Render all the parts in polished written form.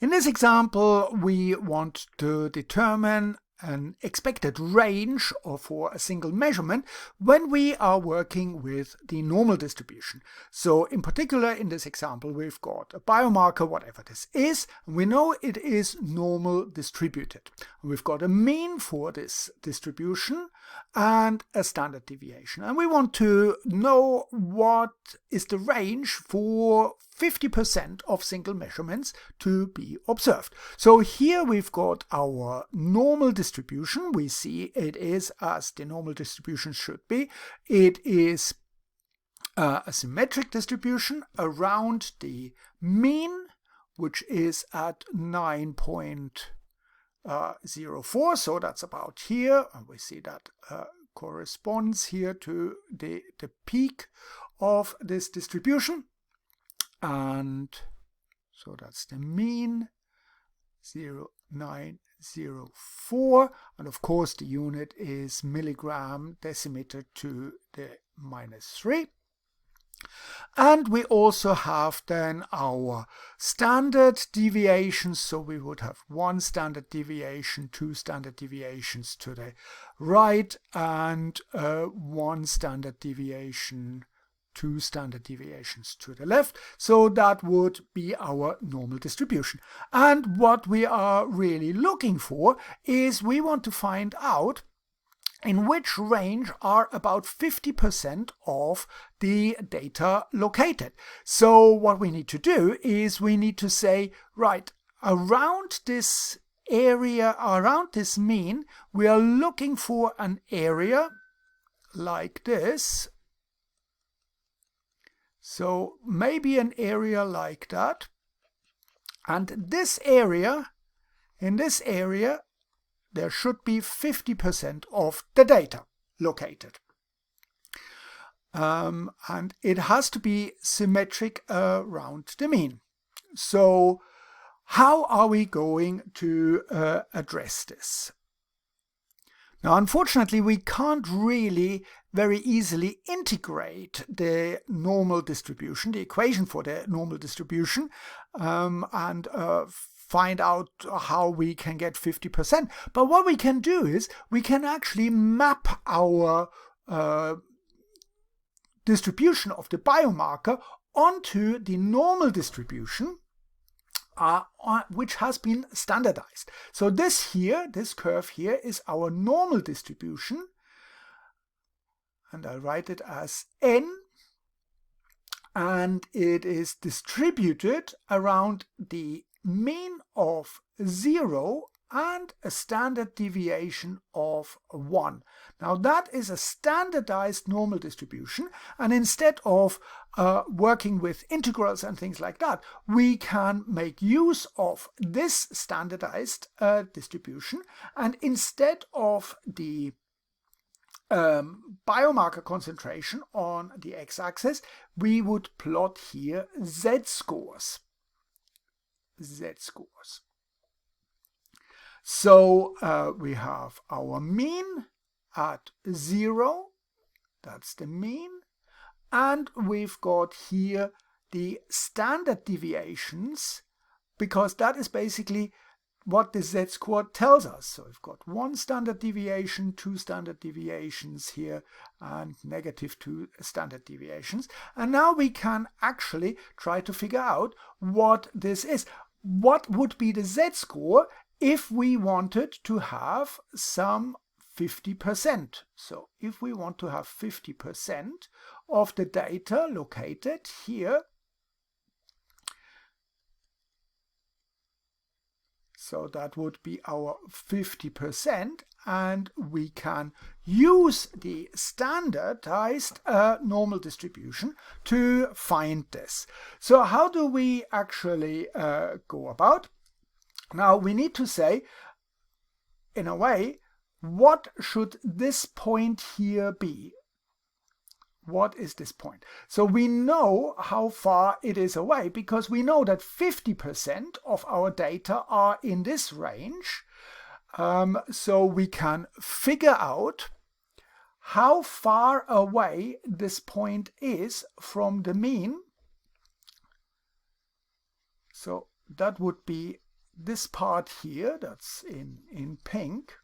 In this example, we want to determine an expected range for a single measurement when we are working with the normal distribution. So in particular, in this example, we've got a biomarker, whatever this is, and we know it is normal distributed. We've got a mean for this distribution and a standard deviation. And we want to know what is the range for 50% of single measurements to be observed. So here we've got our normal distribution. We see it is as the normal distribution should be. It is a symmetric distribution around the mean, which is at 9.04. So that's about here. And we see that corresponds here to the peak of this distribution. And so that's the mean, 0.904, and of course the unit is milligram decimeter to the -3. And we also have then our standard deviations, so we would have one standard deviation, two standard deviations to the right, and one standard deviation, two standard deviations to the left. So that would be our normal distribution. And what we are really looking for is we want to find out in which range are about 50% of the data located. So what we need to do is we need to say, right, around this area, around this mean, we are looking for an area like this. So maybe an area like that. And this area, in this area, there should be 50% of the data located. And it has to be symmetric around the mean. So how are we going to address this? Now, unfortunately, we can't really very easily integrate the normal distribution, the equation for the normal distribution, and find out how we can get 50%. But what we can do is we can actually map our distribution of the biomarker onto the normal distribution, which has been standardized. So this here, this curve here, is our normal distribution, and I'll write it as n, and it is distributed around the mean of 0 and a standard deviation of 1. Now that is a standardized normal distribution, and instead of working with integrals and things like that, we can make use of this standardized distribution, and instead of the biomarker concentration on the x-axis, we would plot here z-scores. So we have our mean at 0, that's the mean, and we've got here the standard deviations, because that is basically what the z-score tells us. So we've got one standard deviation, two standard deviations here, and -2 standard deviations. And now we can actually try to figure out what this is. What would be the z-score if we wanted to have some 50%? So if we want to have 50% of the data located here, so that would be our 50%, and we can use the standardized normal distribution to find this. So how do we actually go about? Now we need to say, in a way, what should this point here be? What is this point? So we know how far it is away, because we know that 50% of our data are in this range. So we can figure out how far away this point is from the mean. So that would be this part here, that's in pink,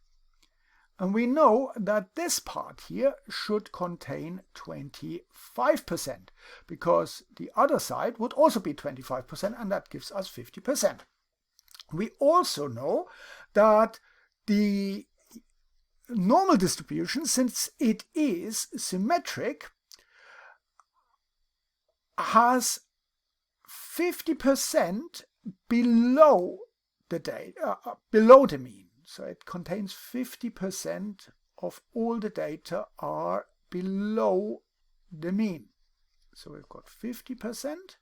and we know that this part here should contain 25%, because the other side would also be 25%, and that gives us 50%. We also know that the normal distribution, since it is symmetric, has 50% below the mean. So it contains 50% of all the data are below the mean. So we've got 50%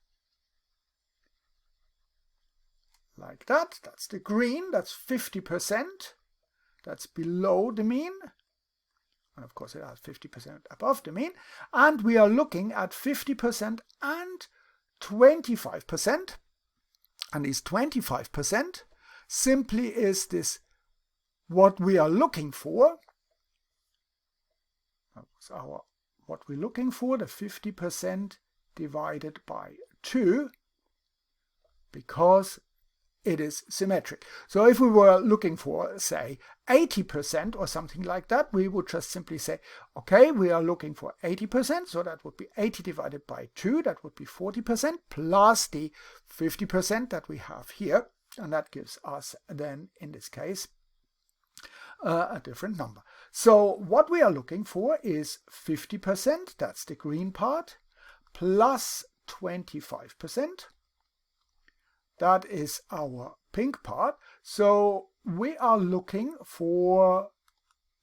like that. That's the green. That's 50%. That's below the mean. And of course it has 50% above the mean. And we are looking at 50% and 25%. And this 25% simply is this what we are looking for. What we're looking for, the 50% divided by 2, because it is symmetric. So if we were looking for, say, 80% or something like that, we would just simply say, okay, we are looking for 80%, so that would be 80 divided by 2, that would be 40%, plus the 50% that we have here, and that gives us then, in this case, a different number. So what we are looking for is 50%, that's the green part, plus 25%. That is our pink part. So we are looking for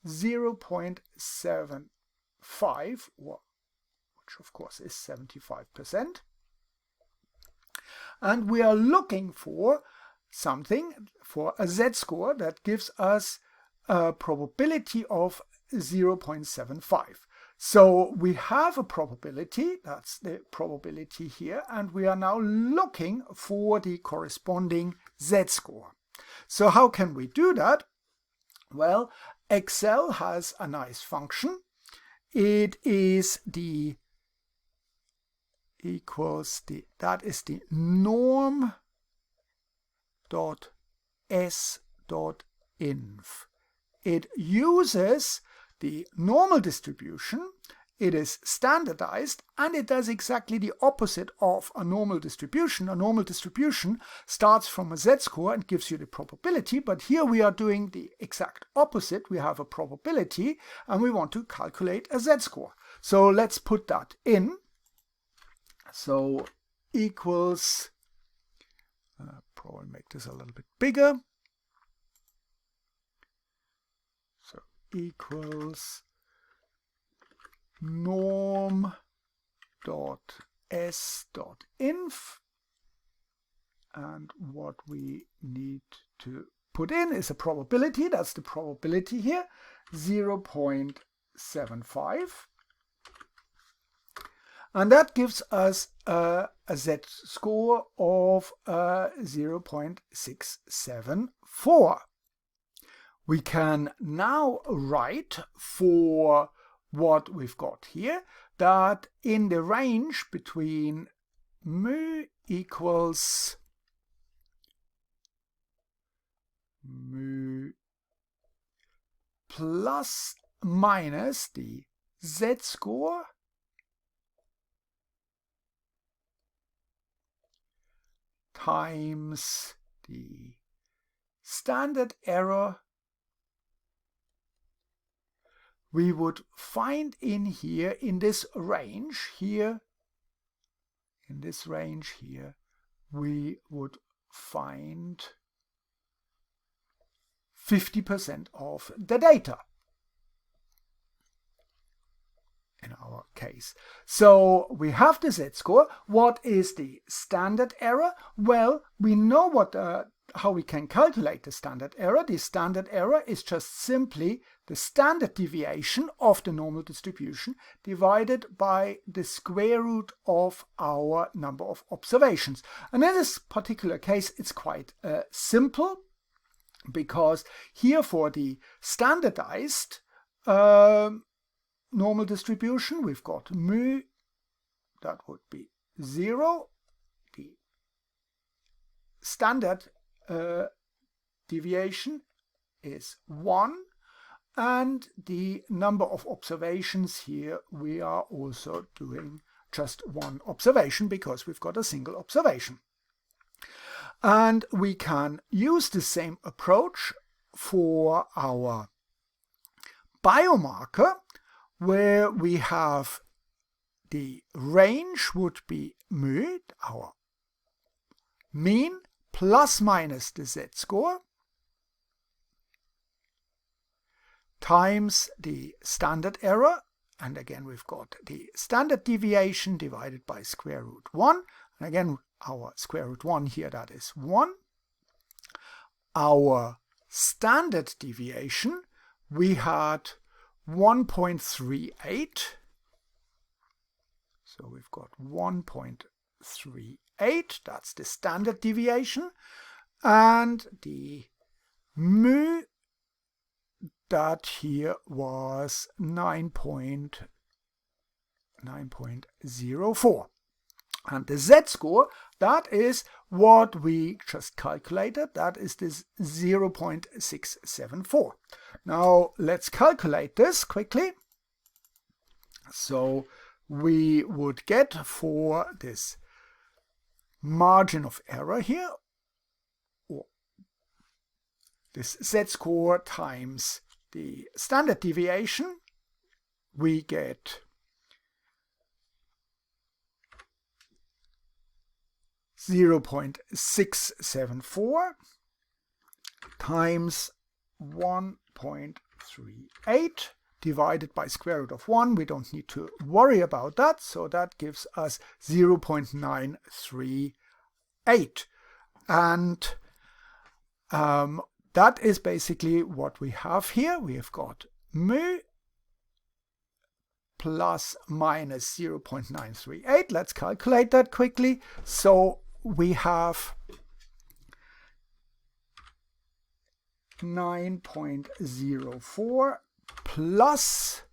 0.75, which of course is 75%. And we are looking for something, for a z-score that gives us a probability of 0.75. So we have a probability, that's the probability here, and we are now looking for the corresponding z-score. So how can we do that? Well, Excel has a nice function. It is the that is the norm.s.inf. It uses the normal distribution, it is standardized, and it does exactly the opposite of a normal distribution. A normal distribution starts from a z-score and gives you the probability, but here we are doing the exact opposite. We have a probability and we want to calculate a z-score. So let's put that in. So equals, probably make this a little bit bigger. So equals norm.s.inf, and what we need to put in is a probability. That's the probability here, 0.75. And that gives us a z-score of 0.674. We can now write for what we've got here, that in the range between mu equals mu plus minus the z-score times the standard error, we would find in here, in this range here, we would find 50% of the data in our case. So we have the z-score. What is the standard error? Well, we know what how we can calculate the standard error. The standard error is just simply the standard deviation of the normal distribution divided by the square root of our number of observations. And in this particular case, it's quite simple, because here for the standardized normal distribution, we've got mu, that would be 0. The standard deviation is 1, and the number of observations here, we are also doing just one observation because we've got a single observation. And we can use the same approach for our biomarker, where we have the range would be mu, our mean, plus minus the z-score, times the standard error, and again we've got the standard deviation divided by square root 1, and again our square root 1 here, that is 1. Our standard deviation, we had 1.38, so we've got 1.38, that's the standard deviation, and the mu, that here was 9.04. And the z-score, that is what we just calculated, that is this 0.674. Now let's calculate this quickly. So we would get for this margin of error here, or this z-score times the standard deviation, we get 0.674 times 1.38 divided by square root of 1. We don't need to worry about that, so that gives us 0.938. And that is basically what we have here. We have got mu plus minus 0.938. Let's calculate that quickly. So we have 9.04 plus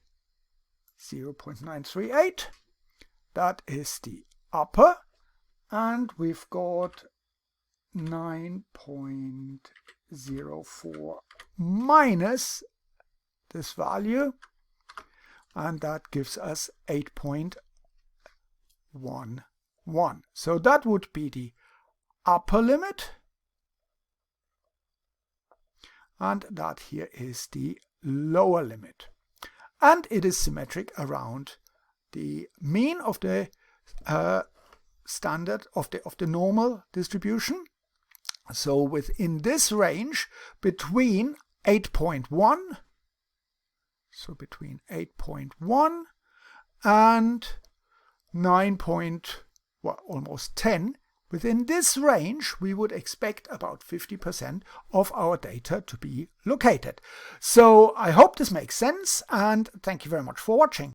0.938. That is the upper. And we've got 9.04 minus this value, and that gives us 8.11. So that would be the upper limit, and that here is the lower limit. And it is symmetric around the mean of the standard of the normal distribution. So within this range between 8.1, so between 8.1 and 9. Almost 10, within this range we would expect about 50% of our data to be located. So I hope this makes sense, and thank you very much for watching.